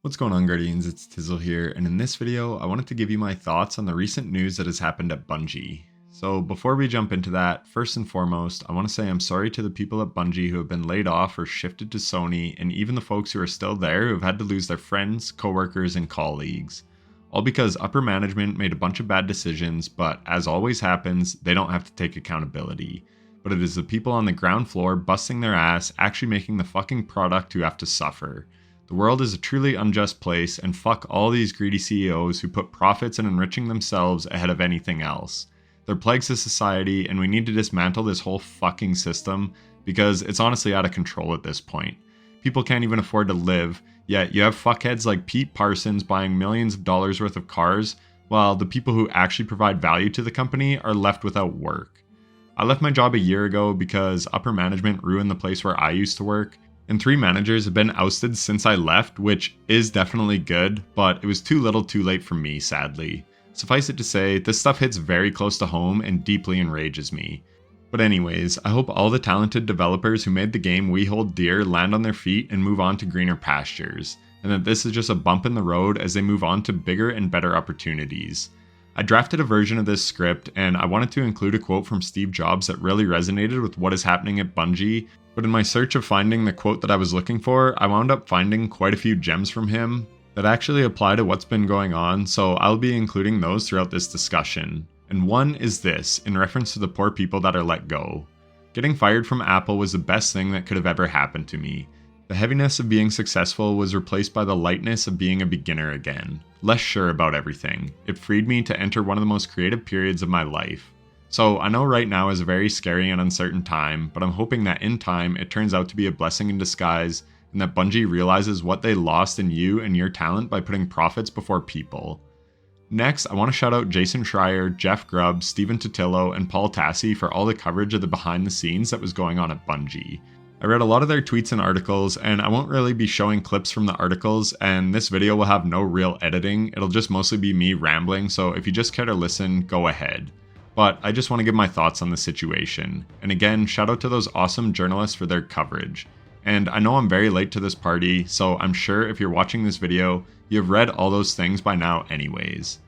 What's going on, Guardians? It's Tizzle here, and in this video, I wanted to give you my thoughts on the recent news that has happened at Bungie. So before we jump into that, first and foremost, I want to say I'm sorry to the people at Bungie who have been laid off or shifted to Sony, and even the folks who are still there who have had to lose their friends, coworkers, and colleagues. All because upper management made a bunch of bad decisions, but as always happens, they don't have to take accountability. But it is the people on the ground floor busting their ass actually making the fucking product who have to suffer. The world is a truly unjust place, and fuck all these greedy CEOs who put profits and enriching themselves ahead of anything else. They're plagues to society, and we need to dismantle this whole fucking system because it's honestly out of control at this point. People can't even afford to live, yet you have fuckheads like Pete Parsons buying millions of dollars worth of cars, while the people who actually provide value to the company are left without work. I left my job a year ago because upper management ruined the place where I used to work, and 3 managers have been ousted since I left, which is definitely good, but it was too little too late for me, sadly. Suffice it to say, this stuff hits very close to home and deeply enrages me. But anyways, I hope all the talented developers who made the game we hold dear land on their feet and move on to greener pastures, and that this is just a bump in the road as they move on to bigger and better opportunities. I drafted a version of this script, and I wanted to include a quote from Steve Jobs that really resonated with what is happening at Bungie, but in my search of finding the quote that I was looking for, I wound up finding quite a few gems from him that actually apply to what's been going on, so I'll be including those throughout this discussion. And one is this, in reference to the poor people that are let go. Getting fired from Apple was the best thing that could have ever happened to me. The heaviness of being successful was replaced by the lightness of being a beginner again, less sure about everything. It freed me to enter one of the most creative periods of my life. So I know right now is a very scary and uncertain time, but I'm hoping that in time it turns out to be a blessing in disguise, and that Bungie realizes what they lost in you and your talent by putting profits before people. Next, I want to shout out Jason Schreier, Jeff Grubb, Stephen Totillo, and Paul Tassi for all the coverage of the behind the scenes that was going on at Bungie. I read a lot of their tweets and articles, and I won't really be showing clips from the articles, and this video will have no real editing. It'll just mostly be me rambling, so if you just care to listen, go ahead. But I just want to give my thoughts on the situation. And again, shout out to those awesome journalists for their coverage. And I know I'm very late to this party, so I'm sure if you're watching this video, you've read all those things by now anyways.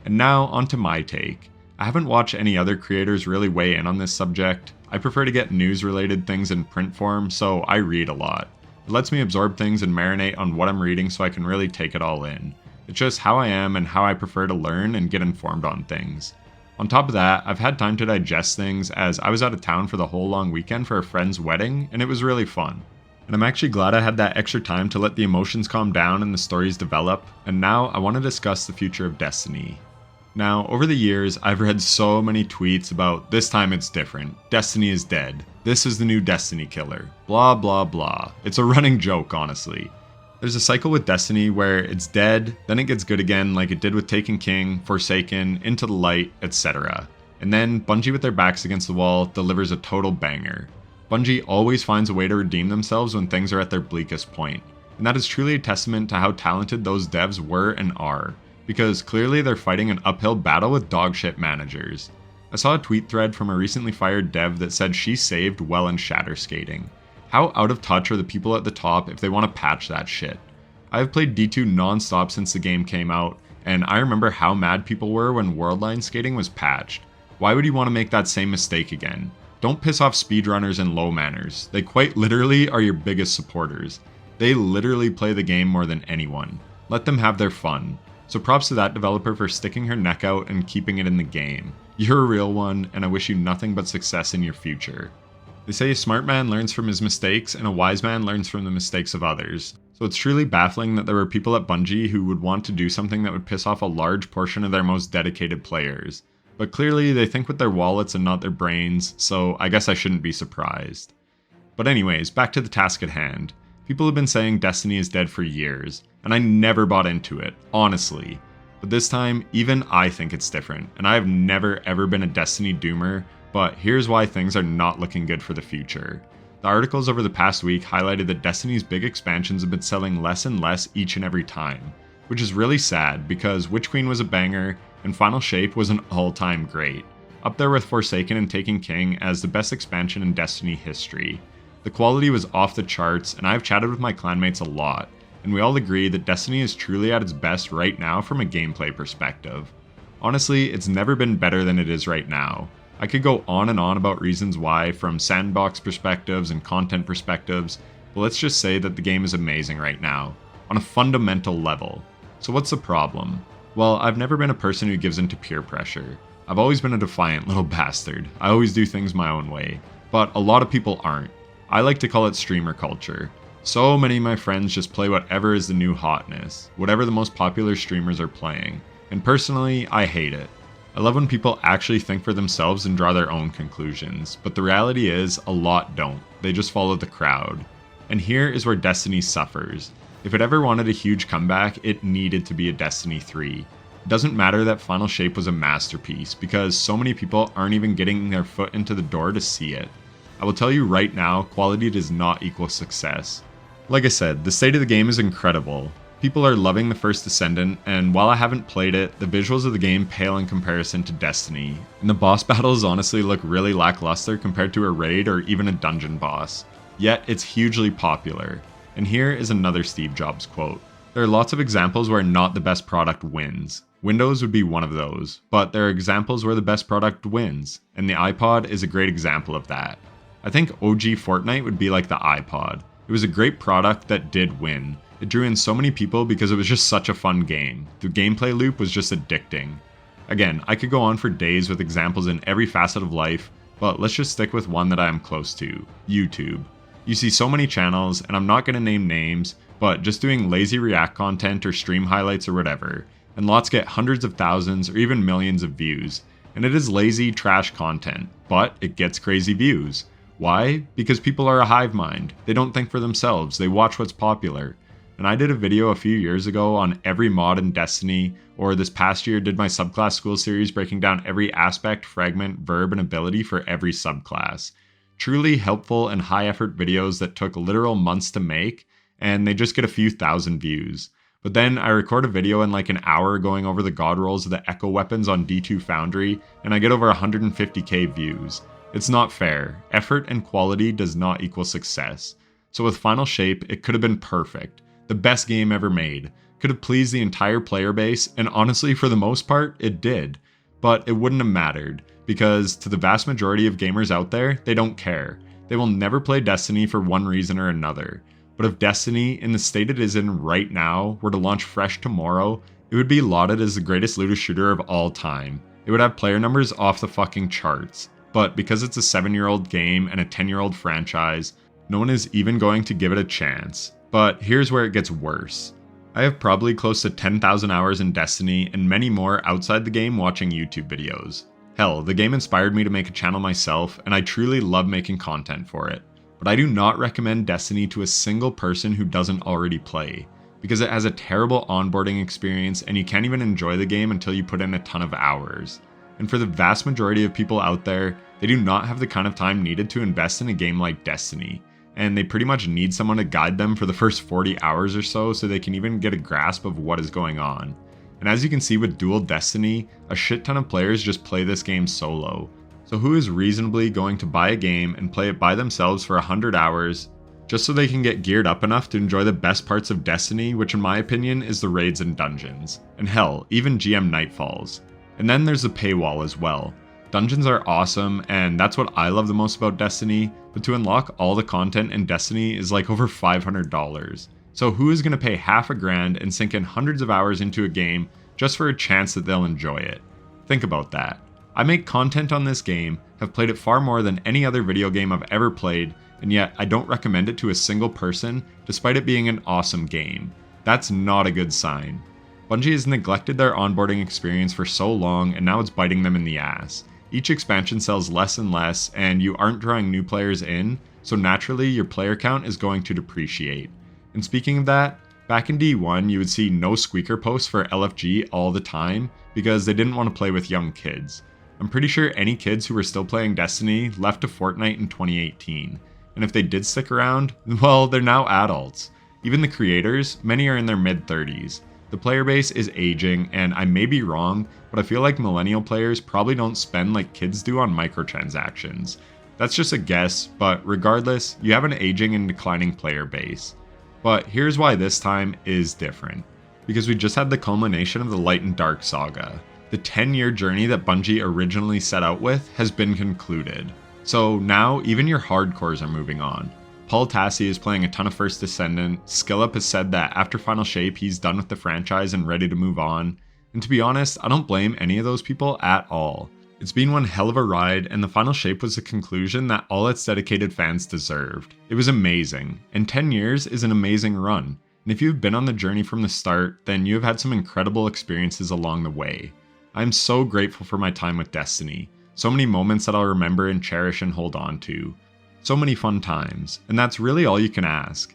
And now onto my take. I haven't watched any other creators really weigh in on this subject. I prefer to get news related things in print form, so I read a lot. It lets me absorb things and marinate on what I'm reading so I can really take it all in. It's just how I am and how I prefer to learn and get informed on things. On top of that, I've had time to digest things as I was out of town for the whole long weekend for a friend's wedding, and it was really fun. And I'm actually glad I had that extra time to let the emotions calm down and the stories develop, and now I want to discuss the future of Destiny. Now, over the years, I've read so many tweets about this time it's different, Destiny is dead, this is the new Destiny killer, blah blah blah. It's a running joke, honestly. There's a cycle with Destiny where it's dead, then it gets good again like it did with Taken King, Forsaken, Into the Light, etc. And then Bungie with their backs against the wall delivers a total banger. Bungie always finds a way to redeem themselves when things are at their bleakest point. And that is truly a testament to how talented those devs were and are, because clearly they're fighting an uphill battle with dogshit managers. I saw a tweet thread from a recently fired dev that said she saved well in shatter skating. How out of touch are the people at the top if they want to patch that shit? I have played D2 non-stop since the game came out, and I remember how mad people were when Worldline skating was patched. Why would you want to make that same mistake again? Don't piss off speedrunners and low manners. They quite literally are your biggest supporters. They literally play the game more than anyone. Let them have their fun. So props to that developer for sticking her neck out and keeping it in the game. You're a real one, and I wish you nothing but success in your future. They say a smart man learns from his mistakes and a wise man learns from the mistakes of others. So it's truly baffling that there were people at Bungie who would want to do something that would piss off a large portion of their most dedicated players. But clearly they think with their wallets and not their brains, so I guess I shouldn't be surprised. But anyways, back to the task at hand. People have been saying Destiny is dead for years, and I never bought into it, honestly. But this time, even I think it's different, and I have never ever been a Destiny doomer, but here's why things are not looking good for the future. The articles over the past week highlighted that Destiny's big expansions have been selling less and less each and every time, which is really sad because Witch Queen was a banger and Final Shape was an all-time great, up there with Forsaken and Taken King as the best expansion in Destiny history. The quality was off the charts, and I've chatted with my clanmates a lot, and we all agree that Destiny is truly at its best right now from a gameplay perspective. Honestly, it's never been better than it is right now. I could go on and on about reasons why from sandbox perspectives and content perspectives, but let's just say that the game is amazing right now, on a fundamental level. So what's the problem? Well, I've never been a person who gives into peer pressure. I've always been a defiant little bastard. I always do things my own way. But a lot of people aren't. I like to call it streamer culture. So many of my friends just play whatever is the new hotness, whatever the most popular streamers are playing. And personally, I hate it. I love when people actually think for themselves and draw their own conclusions, but the reality is, a lot don't. They just follow the crowd. And here is where Destiny suffers. If it ever wanted a huge comeback, it needed to be a Destiny 3. It doesn't matter that Final Shape was a masterpiece, because so many people aren't even getting their foot into the door to see it. I will tell you right now, quality does not equal success. Like I said, the state of the game is incredible. People are loving the First Ascendant, and while I haven't played it, the visuals of the game pale in comparison to Destiny, and the boss battles honestly look really lackluster compared to a raid or even a dungeon boss. Yet, it's hugely popular. And here is another Steve Jobs quote. There are lots of examples where not the best product wins. Windows would be one of those, but there are examples where the best product wins, and the iPod is a great example of that. I think OG Fortnite would be like the iPod. It was a great product that did win. It drew in so many people because it was just such a fun game. The gameplay loop was just addicting. Again, I could go on for days with examples in every facet of life, but let's just stick with one that I am close to, YouTube. You see so many channels, and I'm not going to name names, but just doing lazy react content or stream highlights or whatever, and lots get hundreds of thousands or even millions of views. And it is lazy, trash content, but it gets crazy views. Why? Because people are a hive mind. They don't think for themselves, they watch what's popular. And I did a video a few years ago on every mod in Destiny, or this past year did my subclass school series breaking down every aspect, fragment, verb, and ability for every subclass. Truly helpful and high effort videos that took literal months to make, and they just get a few thousand views. But then I record a video in like an hour going over the god rolls of the echo weapons on D2 Foundry, and I get over 150k views. It's not fair. Effort and quality does not equal success. So with Final Shape, it could have been perfect. The best game ever made. Could have pleased the entire player base, and honestly, for the most part, it did. But it wouldn't have mattered, because to the vast majority of gamers out there, they don't care. They will never play Destiny for one reason or another. But if Destiny, in the state it is in right now, were to launch fresh tomorrow, it would be lauded as the greatest looter shooter of all time. It would have player numbers off the fucking charts. But because it's a 7-year-old game and a 10-year-old franchise, no one is even going to give it a chance. But here's where it gets worse. I have probably close to 10,000 hours in Destiny and many more outside the game watching YouTube videos. Hell, the game inspired me to make a channel myself, and I truly love making content for it. But I do not recommend Destiny to a single person who doesn't already play, because it has a terrible onboarding experience and you can't even enjoy the game until you put in a ton of hours. And for the vast majority of people out there, they do not have the kind of time needed to invest in a game like Destiny, and they pretty much need someone to guide them for the first 40 hours or so they can even get a grasp of what is going on. And as you can see with Dual Destiny, a shit ton of players just play this game solo. So who is reasonably going to buy a game and play it by themselves for 100 hours just so they can get geared up enough to enjoy the best parts of Destiny, which in my opinion is the raids and dungeons, and hell, even GM Nightfalls. And then there's the paywall as well. Dungeons are awesome, and that's what I love the most about Destiny, but to unlock all the content in Destiny is like over $500. So who is going to pay half a grand and sink in hundreds of hours into a game just for a chance that they'll enjoy it? Think about that. I make content on this game, have played it far more than any other video game I've ever played, and yet I don't recommend it to a single person despite it being an awesome game. That's not a good sign. Bungie has neglected their onboarding experience for so long, and now it's biting them in the ass. Each expansion sells less and less, and you aren't drawing new players in, so naturally your player count is going to depreciate. And speaking of that, back in D1 you would see no squeaker posts for LFG all the time because they didn't want to play with young kids. I'm pretty sure any kids who were still playing Destiny left to Fortnite in 2018, and if they did stick around, well, they're now adults. Even the creators, many are in their mid-30s. The player base is aging, and I may be wrong, but I feel like millennial players probably don't spend like kids do on microtransactions. That's just a guess, but regardless, you have an aging and declining player base. But here's why this time is different. Because we just had the culmination of the Light and Dark saga. The 10-year journey that Bungie originally set out with has been concluded. So now even your hardcores are moving on. Paul Tassi is playing a ton of First Descendant, Skillup has said that after Final Shape he's done with the franchise and ready to move on, and to be honest, I don't blame any of those people at all. It's been one hell of a ride, and the Final Shape was a conclusion that all its dedicated fans deserved. It was amazing, and 10 years is an amazing run, and if you've been on the journey from the start, then you have had some incredible experiences along the way. I'm so grateful for my time with Destiny, so many moments that I'll remember and cherish and hold on to. So many fun times, and that's really all you can ask.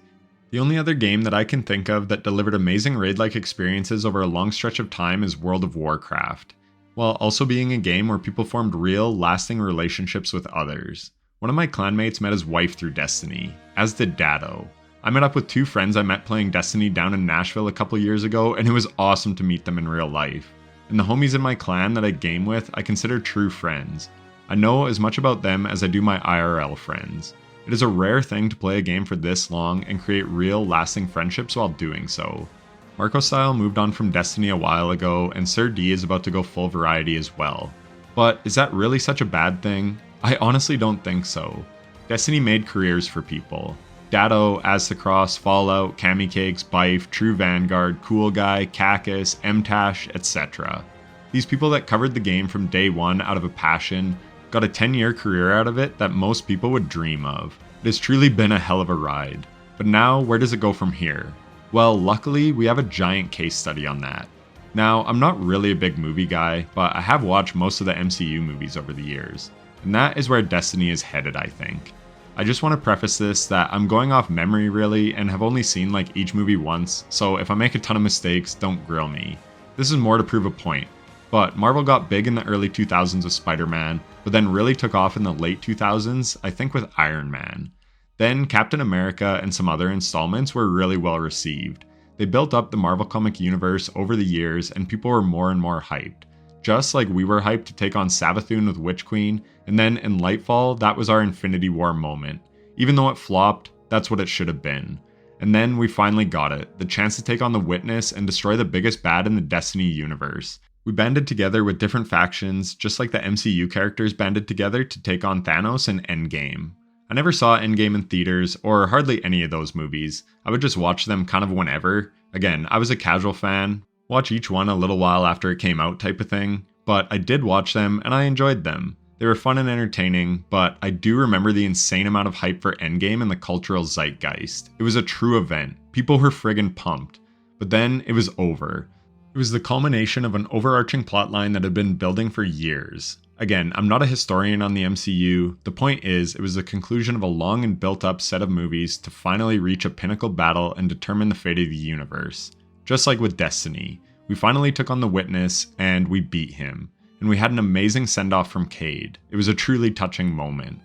The only other game that I can think of that delivered amazing raid-like experiences over a long stretch of time is World of Warcraft, while also being a game where people formed real, lasting relationships with others. One of my clanmates met his wife through Destiny, as did Dado. I met up with 2 friends I met playing Destiny down in Nashville a couple years ago, and it was awesome to meet them in real life. And the homies in my clan that I game with, I consider true friends. I know as much about them as I do my IRL friends. It is a rare thing to play a game for this long and create real, lasting friendships while doing so. Marco Style moved on from Destiny a while ago, and Sir D is about to go full variety as well. But is that really such a bad thing? I honestly don't think so. Destiny made careers for people. Dado, Aztecross, Fallout, Kamikakes, Bife, True Vanguard, Cool Guy, Cacus, Mtash, etc. These people that covered the game from day one out of a passion got a 10-year career out of it that most people would dream of. It has truly been a hell of a ride. But now, where does it go from here? Well, luckily, we have a giant case study on that. Now, I'm not really a big movie guy, but I have watched most of the MCU movies over the years, and that is where Destiny is headed, I think. I just want to preface this that I'm going off memory really, and have only seen like each movie once, so if I make a ton of mistakes, don't grill me. This is more to prove a point. But Marvel got big in the early 2000s with Spider-Man, but then really took off in the late 2000s, I think with Iron Man. Then Captain America and some other installments were really well received. They built up the Marvel comic universe over the years and people were more and more hyped. Just like we were hyped to take on Savathûn with Witch Queen, and then in Lightfall, that was our Infinity War moment. Even though it flopped, that's what it should have been. And then we finally got it, the chance to take on the Witness and destroy the biggest bad in the Destiny universe. We banded together with different factions, just like the MCU characters banded together to take on Thanos in Endgame. I never saw Endgame in theaters, or hardly any of those movies. I would just watch them kind of whenever. Again, I was a casual fan, watch each one a little while after it came out type of thing, but I did watch them and I enjoyed them. They were fun and entertaining, but I do remember the insane amount of hype for Endgame and the cultural zeitgeist. It was a true event. People were friggin' pumped. But then it was over. It was the culmination of an overarching plotline that had been building for years. Again, I'm not a historian on the MCU. The point is, it was the conclusion of a long and built up set of movies to finally reach a pinnacle battle and determine the fate of the universe. Just like with Destiny, we finally took on the Witness and we beat him. And we had an amazing send-off from Cade. It was a truly touching moment.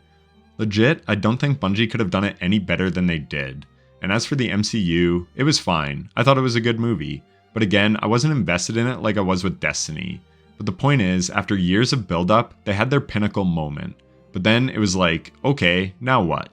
Legit, I don't think Bungie could have done it any better than they did. And as for the MCU, it was fine. I thought it was a good movie. But again, I wasn't invested in it like I was with Destiny. But the point is, after years of build-up, they had their pinnacle moment. But then it was like, okay, now what?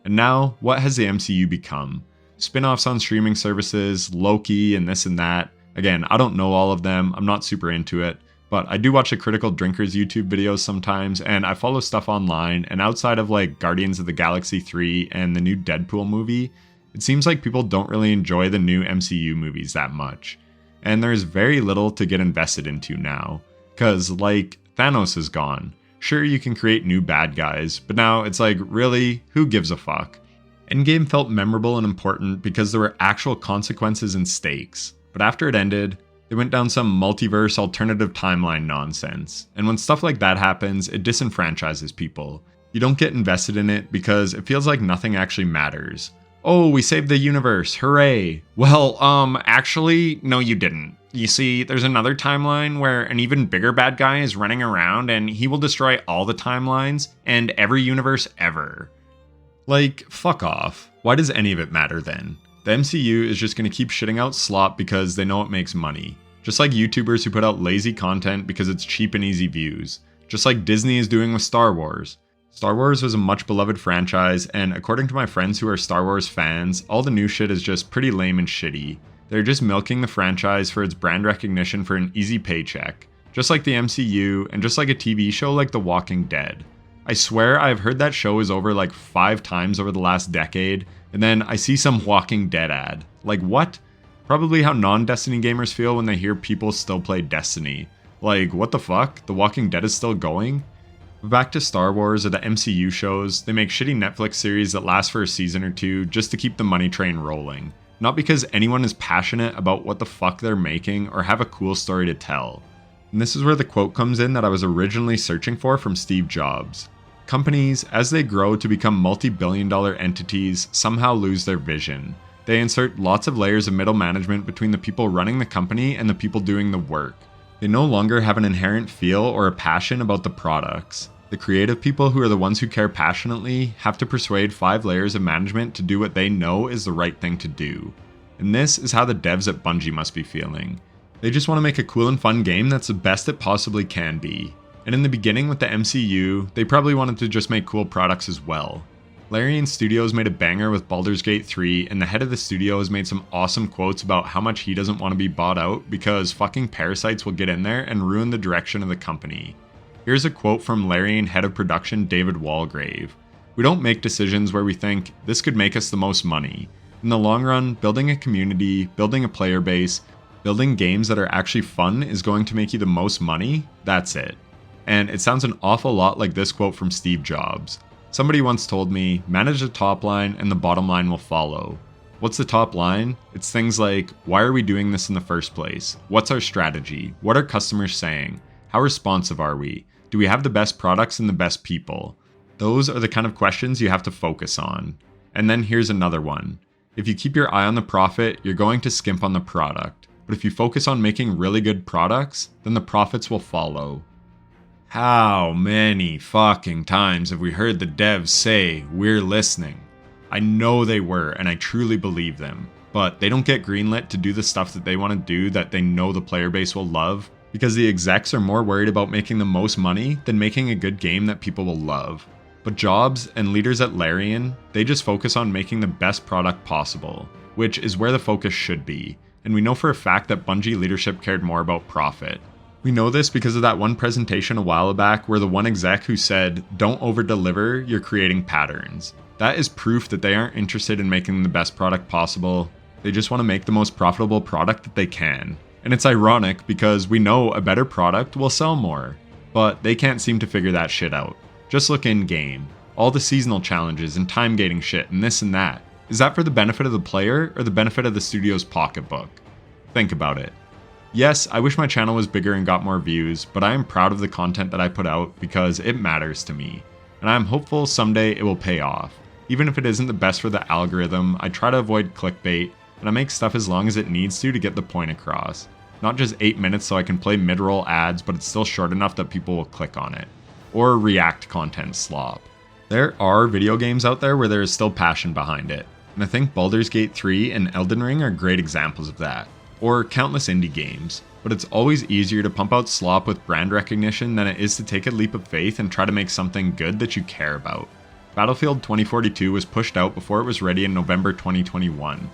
And now, what has the MCU become? Spin-offs on streaming services, Loki, and this and that. Again, I don't know all of them, I'm not super into it. But I do watch the Critical Drinkers YouTube videos sometimes, and I follow stuff online, and outside of like Guardians of the Galaxy 3 and the new Deadpool movie, it seems like people don't really enjoy the new MCU movies that much. And there's very little to get invested into now. Cause like, Thanos is gone. Sure, you can create new bad guys, but now it's like, really, who gives a fuck? Endgame felt memorable and important because there were actual consequences and stakes. But after it ended, they went down some multiverse alternative timeline nonsense. And when stuff like that happens, it disenfranchises people. You don't get invested in it because it feels like nothing actually matters. Oh, we saved the universe, hooray. Well, actually, no you didn't. You see, there's another timeline where an even bigger bad guy is running around and he will destroy all the timelines and every universe ever. Like, fuck off. Why does any of it matter then? The MCU is just going to keep shitting out slop because they know it makes money. Just like YouTubers who put out lazy content because it's cheap and easy views. Just like Disney is doing with Star Wars. Star Wars was a much beloved franchise, and according to my friends who are Star Wars fans, all the new shit is just pretty lame and shitty. They're just milking the franchise for its brand recognition for an easy paycheck, just like the MCU and just like a TV show like The Walking Dead. I swear I've heard that show is over like 5 times over the last decade, and then I see some Walking Dead ad. Like what? Probably how non-Destiny gamers feel when they hear people still play Destiny. Like, what the fuck? The Walking Dead is still going? But back to Star Wars or the MCU shows, they make shitty Netflix series that last for a season or two just to keep the money train rolling. Not because anyone is passionate about what the fuck they're making or have a cool story to tell. And this is where the quote comes in that I was originally searching for from Steve Jobs. Companies, as they grow to become multi-billion-dollar entities, somehow lose their vision. They insert lots of layers of middle management between the people running the company and the people doing the work. They no longer have an inherent feel or a passion about the products. The creative people, who are the ones who care passionately, have to persuade 5 layers of management to do what they know is the right thing to do. And this is how the devs at Bungie must be feeling. They just want to make a cool and fun game that's the best it possibly can be. And in the beginning with the MCU, they probably wanted to just make cool products as well. Larian Studios made a banger with Baldur's Gate 3, and the head of the studio has made some awesome quotes about how much he doesn't want to be bought out because fucking parasites will get in there and ruin the direction of the company. Here's a quote from Larian head of production David Walgrave. "We don't make decisions where we think, this could make us the most money. In the long run, building a community, building a player base, building games that are actually fun is going to make you the most money. That's it." And it sounds an awful lot like this quote from Steve Jobs. Somebody once told me, manage the top line and the bottom line will follow. What's the top line? It's things like, why are we doing this in the first place? What's our strategy? What are customers saying? How responsive are we? Do we have the best products and the best people? Those are the kind of questions you have to focus on. And then here's another one. If you keep your eye on the profit, you're going to skimp on the product. But if you focus on making really good products, then the profits will follow. How many fucking times have we heard the devs say, we're listening? I know they were, and I truly believe them. But they don't get greenlit to do the stuff that they want to do that they know the player base will love, because the execs are more worried about making the most money than making a good game that people will love. But Jobs and leaders at Larian, they just focus on making the best product possible, which is where the focus should be. And we know for a fact that Bungie leadership cared more about profit. We know this because of that one presentation a while back where the one exec who said, don't over-deliver, you're creating patterns. That is proof that they aren't interested in making the best product possible. They just want to make the most profitable product that they can. And it's ironic because we know a better product will sell more. But they can't seem to figure that shit out. Just look in-game. All the seasonal challenges and time gating shit and this and that. Is that for the benefit of the player or the benefit of the studio's pocketbook? Think about it. Yes, I wish my channel was bigger and got more views, but I am proud of the content that I put out because it matters to me. And I am hopeful someday it will pay off. Even if it isn't the best for the algorithm, I try to avoid clickbait, and I make stuff as long as it needs to get the point across. Not just 8 minutes so I can play mid-roll ads, but it's still short enough that people will click on it. Or react content slop. There are video games out there where there is still passion behind it, and I think Baldur's Gate 3 and Elden Ring are great examples of that. Or countless indie games, but it's always easier to pump out slop with brand recognition than it is to take a leap of faith and try to make something good that you care about. Battlefield 2042 was pushed out before it was ready in November 2021.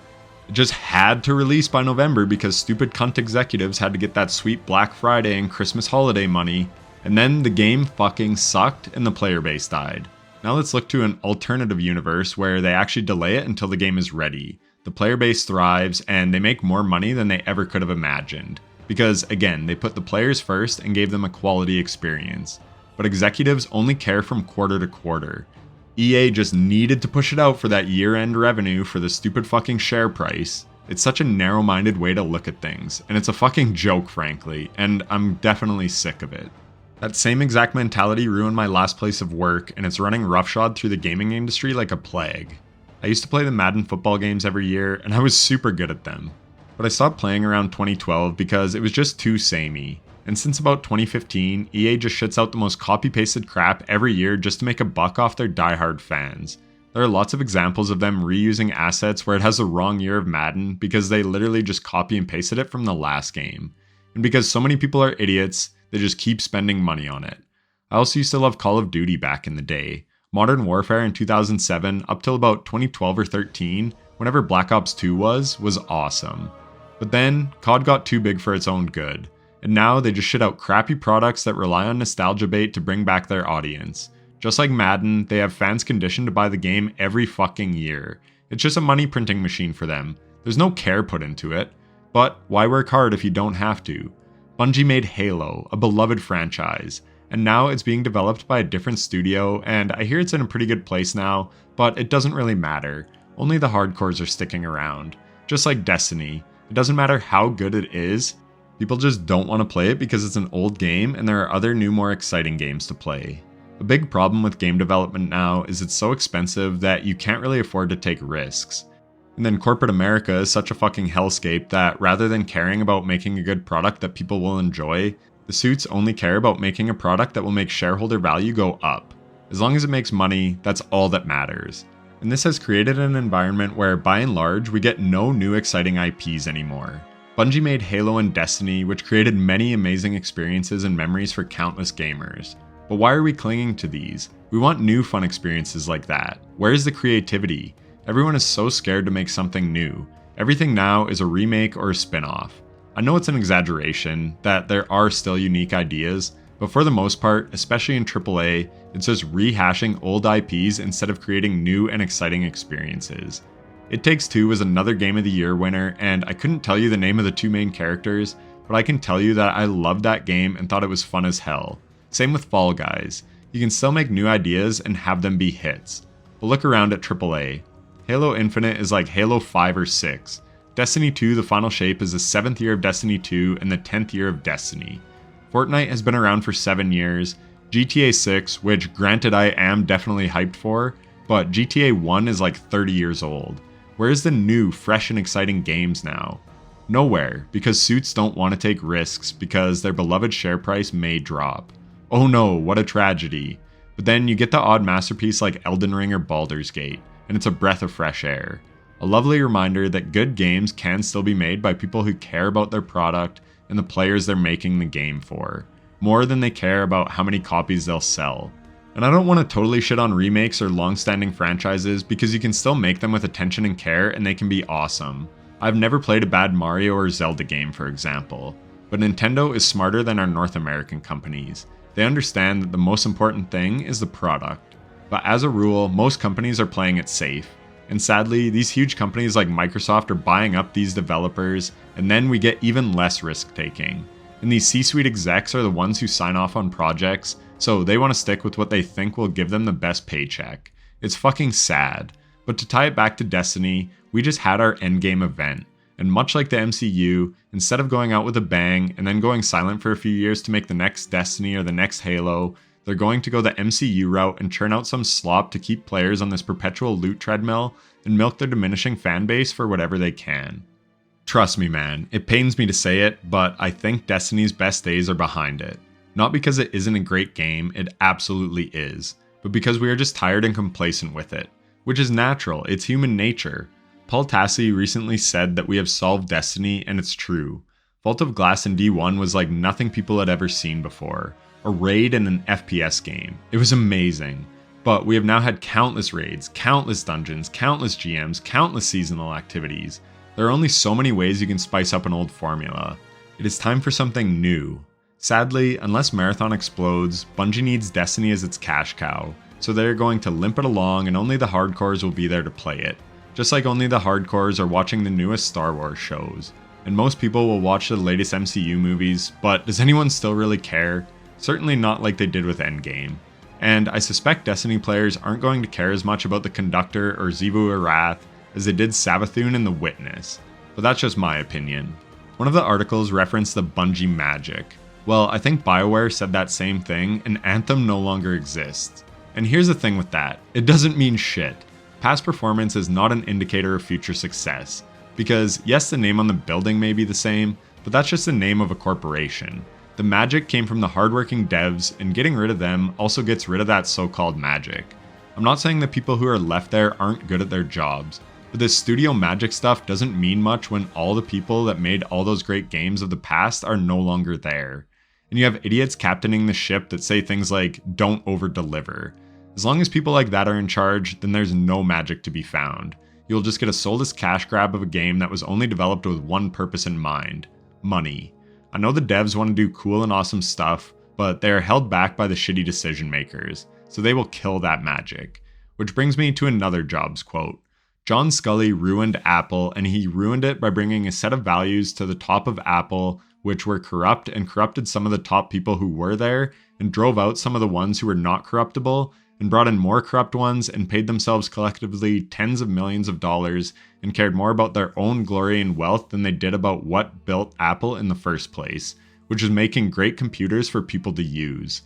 It just had to release by November because stupid cunt executives had to get that sweet Black Friday and Christmas holiday money, and then the game fucking sucked and the player base died. Now let's look to an alternative universe where they actually delay it until the game is ready. The player base thrives, and they make more money than they ever could have imagined. Because, again, they put the players first and gave them a quality experience. But executives only care from quarter to quarter. EA just needed to push it out for that year-end revenue for the stupid fucking share price. It's such a narrow-minded way to look at things, and it's a fucking joke, frankly, and I'm definitely sick of it. That same exact mentality ruined my last place of work, and it's running roughshod through the gaming industry like a plague. I used to play the Madden football games every year, and I was super good at them. But I stopped playing around 2012 because it was just too samey. And since about 2015, EA just shits out the most copy-pasted crap every year just to make a buck off their diehard fans. There are lots of examples of them reusing assets where it has the wrong year of Madden because they literally just copy and pasted it from the last game. And because so many people are idiots, they just keep spending money on it. I also used to love Call of Duty back in the day. Modern Warfare in 2007 up till about 2012 or 13, whenever Black Ops 2 was awesome. But then, COD got too big for its own good, and now they just shit out crappy products that rely on nostalgia bait to bring back their audience. Just like Madden, they have fans conditioned to buy the game every fucking year. It's just a money printing machine for them. There's no care put into it. But why work hard if you don't have to? Bungie made Halo, a beloved franchise, and now it's being developed by a different studio, and I hear it's in a pretty good place now, but it doesn't really matter. Only the hardcores are sticking around. Just like Destiny, it doesn't matter how good it is, people just don't want to play it because it's an old game and there are other new, more exciting games to play. A big problem with game development now is it's so expensive that you can't really afford to take risks. And then corporate America is such a fucking hellscape that rather than caring about making a good product that people will enjoy, the suits only care about making a product that will make shareholder value go up. As long as it makes money, that's all that matters. And this has created an environment where, by and large, we get no new exciting IPs anymore. Bungie made Halo and Destiny, which created many amazing experiences and memories for countless gamers. But why are we clinging to these? We want new fun experiences like that. Where is the creativity? Everyone is so scared to make something new. Everything now is a remake or a spin-off. I know it's an exaggeration, that there are still unique ideas, but for the most part, especially in AAA, it's just rehashing old IPs instead of creating new and exciting experiences. It Takes Two was another Game of the Year winner, and I couldn't tell you the name of the two main characters, but I can tell you that I loved that game and thought it was fun as hell. Same with Fall Guys. You can still make new ideas and have them be hits. But look around at AAA. Halo Infinite is like Halo 5 or 6. Destiny 2 The Final Shape is the 7th year of Destiny 2 and the 10th year of Destiny. Fortnite has been around for 7 years. GTA 6, which granted I am definitely hyped for, but GTA 1 is like 30 years old. Where's the new, fresh and exciting games now? Nowhere, because suits don't want to take risks because their beloved share price may drop. Oh no, what a tragedy. But then you get the odd masterpiece like Elden Ring or Baldur's Gate, and it's a breath of fresh air. A lovely reminder that good games can still be made by people who care about their product and the players they're making the game for, more than they care about how many copies they'll sell. And I don't want to totally shit on remakes or long-standing franchises because you can still make them with attention and care and they can be awesome. I've never played a bad Mario or Zelda game, for example, but Nintendo is smarter than our North American companies. They understand that the most important thing is the product. But as a rule, most companies are playing it safe. And sadly, these huge companies like Microsoft are buying up these developers, and then we get even less risk-taking. And these C-suite execs are the ones who sign off on projects, so they want to stick with what they think will give them the best paycheck. It's fucking sad. But to tie it back to Destiny, we just had our endgame event. And much like the MCU, instead of going out with a bang and then going silent for a few years to make the next Destiny or the next Halo, they're going to go the MCU route and churn out some slop to keep players on this perpetual loot treadmill and milk their diminishing fan base for whatever they can. Trust me, man, it pains me to say it, but I think Destiny's best days are behind it. Not because it isn't a great game, it absolutely is, but because we are just tired and complacent with it. Which is natural, it's human nature. Paul Tassi recently said that we have solved Destiny, and it's true. Vault of Glass in D1 was like nothing people had ever seen before. A raid in an FPS game. It was amazing. But we have now had countless raids, countless dungeons, countless GMs, countless seasonal activities. There are only so many ways you can spice up an old formula. It is time for something new. Sadly, unless Marathon explodes, Bungie needs Destiny as its cash cow, so they're going to limp it along and only the hardcores will be there to play it. Just like only the hardcores are watching the newest Star Wars shows. And most people will watch the latest MCU movies, but does anyone still really care? Certainly not like they did with Endgame. And I suspect Destiny players aren't going to care as much about the Conductor or Xivu Arath as they did Savathûn and the Witness. But that's just my opinion. One of the articles referenced the Bungie magic. Well, I think BioWare said that same thing, and Anthem no longer exists. And here's the thing with that, it doesn't mean shit. Past performance is not an indicator of future success. Because yes, the name on the building may be the same, but that's just the name of a corporation. The magic came from the hardworking devs, and getting rid of them also gets rid of that so-called magic. I'm not saying that people who are left there aren't good at their jobs, but this studio magic stuff doesn't mean much when all the people that made all those great games of the past are no longer there. And you have idiots captaining the ship that say things like, don't over-deliver. As long as people like that are in charge, then there's no magic to be found. You'll just get a soulless cash grab of a game that was only developed with one purpose in mind: money. I know the devs want to do cool and awesome stuff, but they are held back by the shitty decision makers, so they will kill that magic. Which brings me to another Jobs quote. John Scully ruined Apple, and he ruined it by bringing a set of values to the top of Apple which were corrupt and corrupted some of the top people who were there, and drove out some of the ones who were not corruptible, and brought in more corrupt ones and paid themselves collectively tens of millions of dollars and cared more about their own glory and wealth than they did about what built Apple in the first place, which is making great computers for people to use.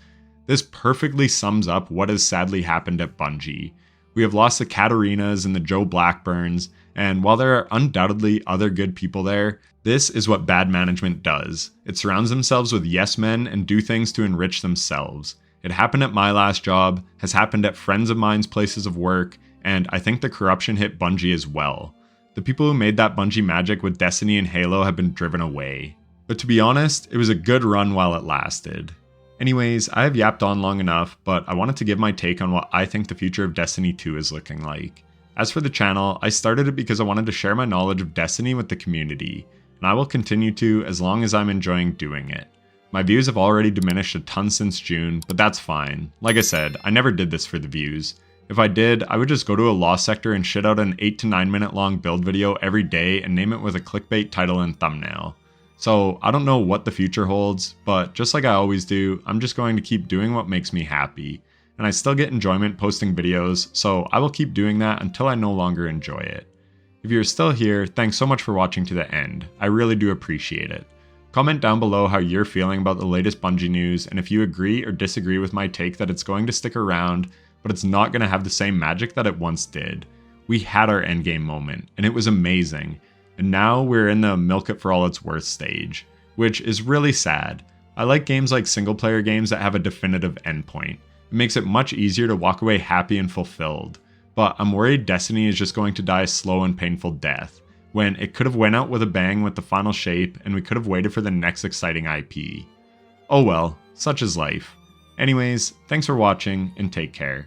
This perfectly sums up what has sadly happened at Bungie. We have lost the Katarinas and the Joe Blackburns, and while there are undoubtedly other good people there, this is what bad management does. It surrounds themselves with yes men and do things to enrich themselves. It happened at my last job, has happened at friends of mine's places of work, and I think the corruption hit Bungie as well. The people who made that Bungie magic with Destiny and Halo have been driven away. But to be honest, it was a good run while it lasted. Anyways, I have yapped on long enough, but I wanted to give my take on what I think the future of Destiny 2 is looking like. As for the channel, I started it because I wanted to share my knowledge of Destiny with the community, and I will continue to as long as I'm enjoying doing it. My views have already diminished a ton since June, but that's fine. Like I said, I never did this for the views. If I did, I would just go to a lost sector and shit out an 8 to 9 minute long build video every day and name it with a clickbait title and thumbnail. So I don't know what the future holds, but just like I always do, I'm just going to keep doing what makes me happy. And I still get enjoyment posting videos, so I will keep doing that until I no longer enjoy it. If you're still here, thanks so much for watching to the end. I really do appreciate it. Comment down below how you're feeling about the latest Bungie news, and if you agree or disagree with my take that it's going to stick around, but it's not going to have the same magic that it once did. We had our endgame moment, and it was amazing. And now we're in the milk it for all it's worth stage, which is really sad. I like games like single player games that have a definitive endpoint. It makes it much easier to walk away happy and fulfilled. But I'm worried Destiny is just going to die a slow and painful death, when it could have went out with a bang with the final shape and we could have waited for the next exciting IP. Oh well, such is life. Anyways, thanks for watching and take care.